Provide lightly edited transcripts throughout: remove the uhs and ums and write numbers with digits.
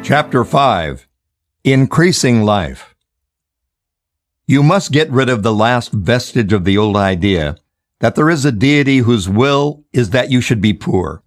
Chapter 5. Increasing Life. You must get rid of the last vestige of the old idea that there is a deity whose will is that you should be poor,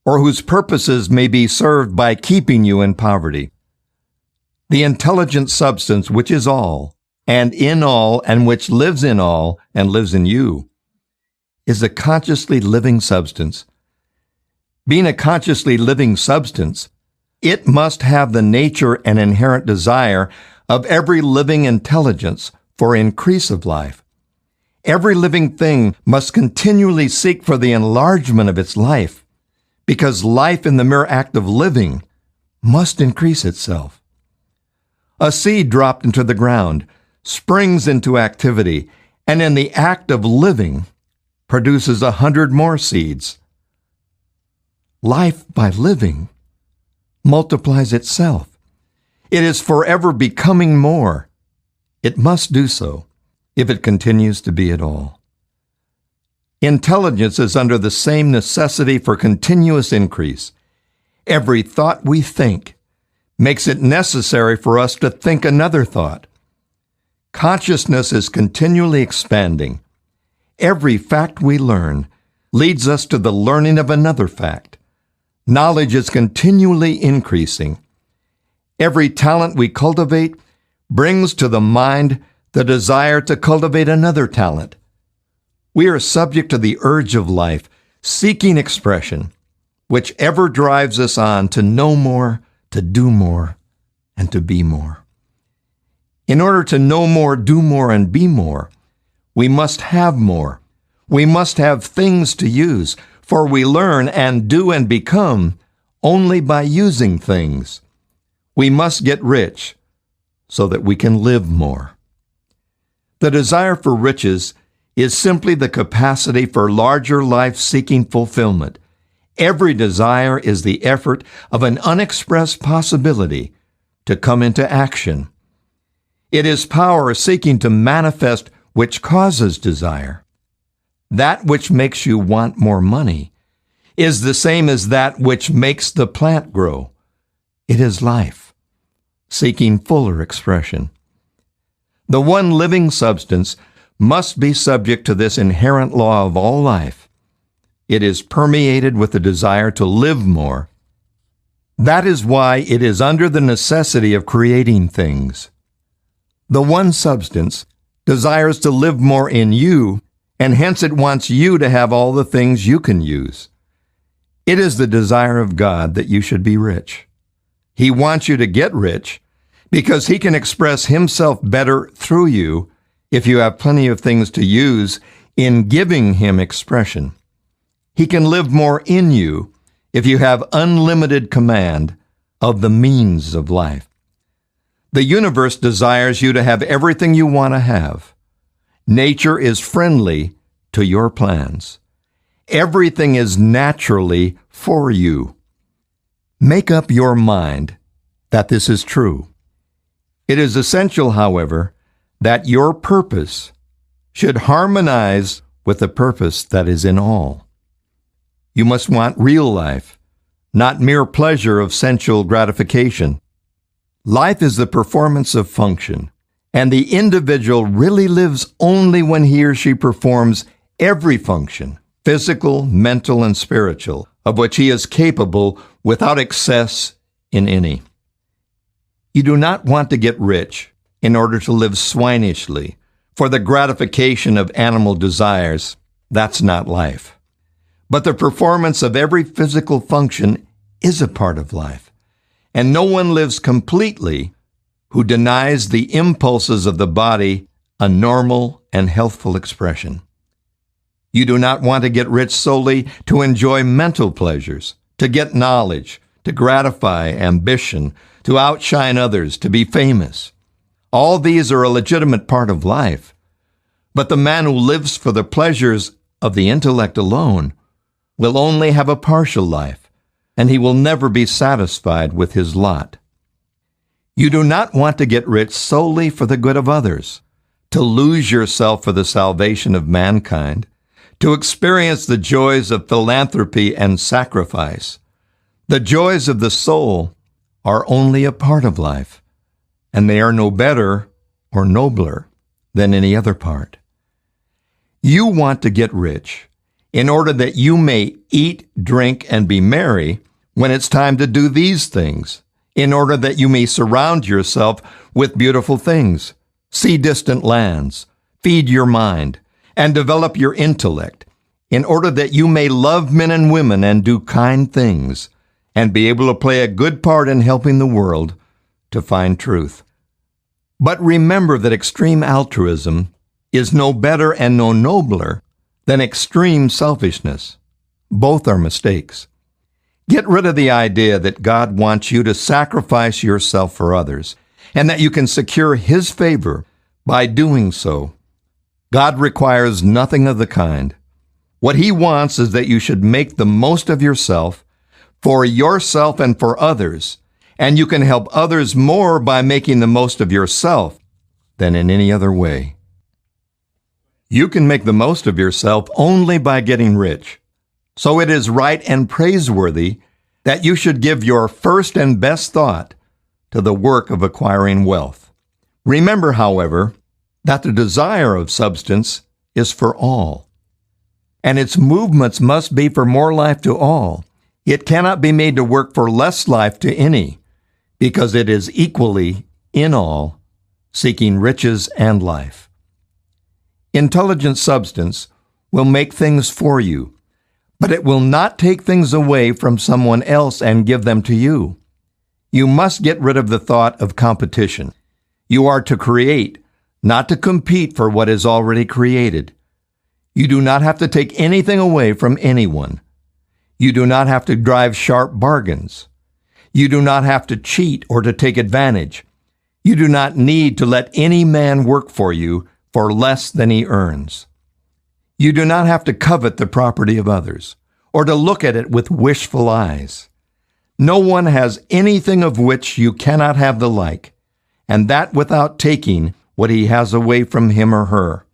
or whose purposes may be served by keeping you in poverty. The intelligent substance which is all, and in all, and which lives in all, and lives in you, is a consciously living substance. Being a consciously living substance, it must have the nature and inherent desire of every living intelligence for increase of life. Every living thing must continually seek for the enlargement of its life, because life in the mere act of living must increase itself. A seed dropped into the ground springs into activity, and in the act of living produces 100 more seeds. Life by living multiplies itself. It is forever becoming more. It must do so if it continues to be at all. Intelligence is under the same necessity for continuous increase. Every thought we think makes it necessary for us to think another thought. Consciousness is continually expanding. Every fact we learn leads us to the learning of another fact. Knowledge is continually increasing. Every talent we cultivate brings to the mind the desire to cultivate another talent. We are subject to the urge of life, seeking expression, which ever drives us on to know more, to do more, and to be more. In order to know more, do more, and be more, we must have more. We must have things to use, for we learn and do and become only by using things. We must get rich so that we can live more. The desire for riches is simply the capacity for larger life-seeking fulfillment. Every desire is the effort of an unexpressed possibility to come into action. It is power seeking to manifest which causes desire. That which makes you want more money is the same as that which makes the plant grow. It is life, seeking fuller expression. The one living substance must be subject to this inherent law of all life. It is permeated with the desire to live more. That is why it is under the necessity of creating things. The one substance desires to live more in you, and hence it wants you to have all the things you can use. It is the desire of God that you should be rich. He wants you to get rich because He can express Himself better through you if you have plenty of things to use in giving Him expression. He can live more in you if you have unlimited command of the means of life. The universe desires you to have everything you want to have. Nature is friendly to your plans. Everything is naturally for you. Make up your mind that this is true. It is essential, however, that your purpose should harmonize with the purpose that is in all. You must want real life, not mere pleasure of sensual gratification. Life is the performance of function, and the individual really lives only when he or she performs every function, physical, mental, and spiritual, of which he is capable without excess in any. You do not want to get rich in order to live swinishly for the gratification of animal desires. That's not life. But the performance of every physical function is a part of life, and no one lives completely who denies the impulses of the body a normal and healthful expression. You do not want to get rich solely to enjoy mental pleasures, to get knowledge, to gratify ambition, to outshine others, to be famous. All these are a legitimate part of life. But the man who lives for the pleasures of the intellect alone will only have a partial life, and he will never be satisfied with his lot. You do not want to get rich solely for the good of others, to lose yourself for the salvation of mankind, to experience the joys of philanthropy and sacrifice. The joys of the soul are only a part of life, and they are no better or nobler than any other part. You want to get rich in order that you may eat, drink, and be merry when it's time to do these things, in order that you may surround yourself with beautiful things, see distant lands, feed your mind, and develop your intellect, in order that you may love men and women and do kind things, and be able to play a good part in helping the world to find truth. But remember that extreme altruism is no better and no nobler than extreme selfishness. Both are mistakes. Get rid of the idea that God wants you to sacrifice yourself for others, and that you can secure His favor by doing so. God requires nothing of the kind. What He wants is that you should make the most of yourself, for yourself and for others, and you can help others more by making the most of yourself than in any other way. You can make the most of yourself only by getting rich. So it is right and praiseworthy that you should give your first and best thought to the work of acquiring wealth. Remember, however, that the desire of substance is for all, and its movements must be for more life to all. It cannot be made to work for less life to any, because it is equally in all, seeking riches and life. Intelligent substance will make things for you, but it will not take things away from someone else and give them to you. You must get rid of the thought of competition. You are to create, not to compete for what is already created. You do not have to take anything away from anyone. You do not have to drive sharp bargains. You do not have to cheat or to take advantage. You do not need to let any man work for you for less than he earns. You do not have to covet the property of others or to look at it with wishful eyes. No one has anything of which you cannot have the like, and that without taking what he has away from him or her.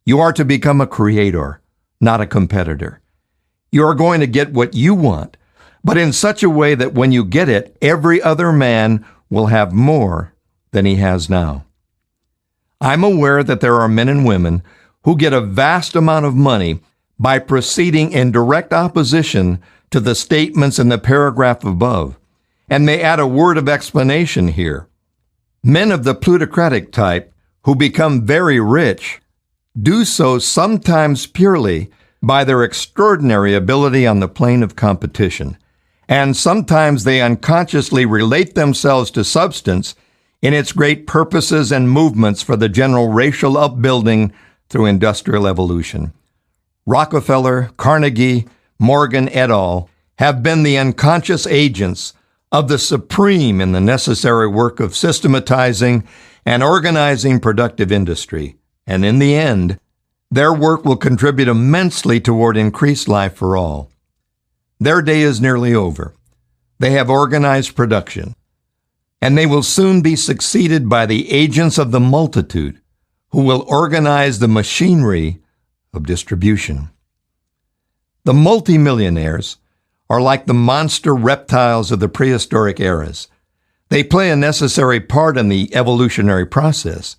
You are to become a creator, not a competitor. You are going to get what you want, but in such a way that when you get it, every other man will have more than he has now. I'm aware that there are men and women who get a vast amount of money by proceeding in direct opposition to the statements in the paragraph above, and may add a word of explanation here. Men of the plutocratic type who become very rich do so sometimes purely by their extraordinary ability on the plane of competition, and sometimes they unconsciously relate themselves to substance in its great purposes and movements for the general racial upbuilding through industrial evolution. Rockefeller, Carnegie, Morgan et al. Have been the unconscious agents of the supreme in the necessary work of systematizing and organizing productive industry, and in the end, their work will contribute immensely toward increased life for all. Their day is nearly over. They have organized production, and they will soon be succeeded by the agents of the multitude who will organize the machinery of distribution. The multimillionaires are like the monster reptiles of the prehistoric eras. They play a necessary part in the evolutionary process,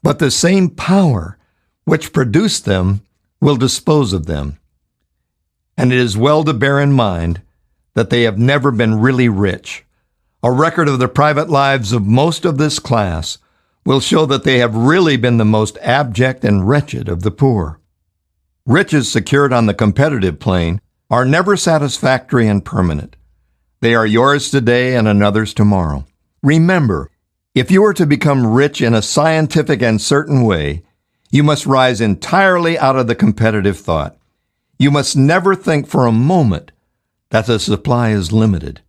but the same power which produced them will dispose of them. And it is well to bear in mind that they have never been really rich. A record of the private lives of most of this class will show that they have really been the most abject and wretched of the poor. Riches secured on the competitive plane are never satisfactory and permanent. They are yours today and another's tomorrow. Remember, if you are to become rich in a scientific and certain way, you must rise entirely out of the competitive thought. You must never think for a moment that the supply is limited.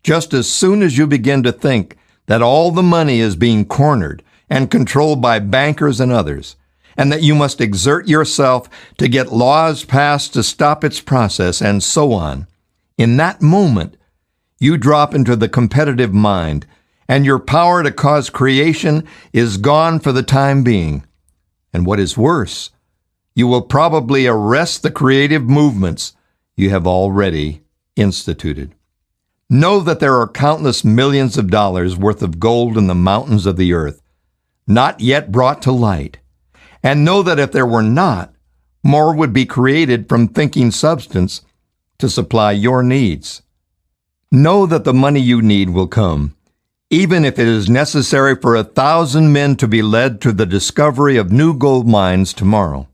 Just as soon as you begin to think that all the money is being cornered and controlled by bankers and others, and that you must exert yourself to get laws passed to stop its process, and so on, in that moment, you drop into the competitive mind, and your power to cause creation is gone for the time being. And what is worse, you will probably arrest the creative movements you have already instituted. Know that there are countless millions of dollars worth of gold in the mountains of the earth, not yet brought to light. And know that if there were not, more would be created from thinking substance to supply your needs. Know that the money you need will come, even if it is necessary for 1,000 men to be led to the discovery of new gold mines tomorrow.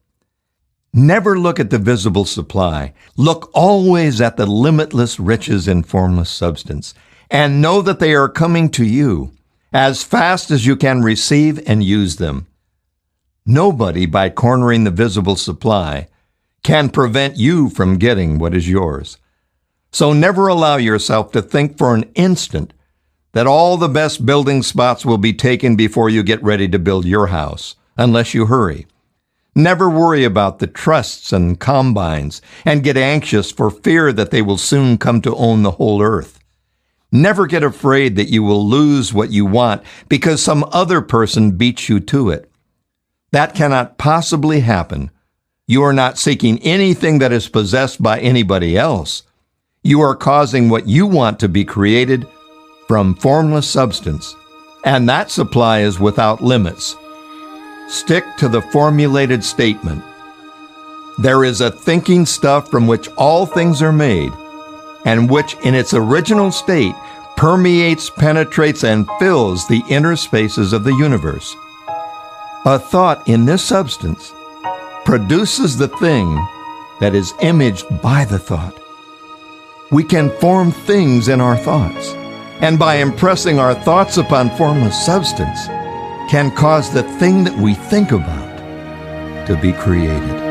Never look at the visible supply. Look always at the limitless riches in formless substance, and know that they are coming to you as fast as you can receive and use them. Nobody, by cornering the visible supply, can prevent you from getting what is yours. So never allow yourself to think for an instant that all the best building spots will be taken before you get ready to build your house, unless you hurry. Never worry about the trusts and combines and get anxious for fear that they will soon come to own the whole earth. Never get afraid that you will lose what you want because some other person beats you to it. That cannot possibly happen. You are not seeking anything that is possessed by anybody else. You are causing what you want to be created from formless substance, and that supply is without limits. Stick to the formulated statement. There is a thinking stuff from which all things are made, and which in its original state permeates, penetrates, and fills the inner spaces of the universe. A thought in this substance produces the thing that is imaged by the thought. We can form things in our thoughts, and by impressing our thoughts upon formless substance, can cause the thing that we think about to be created.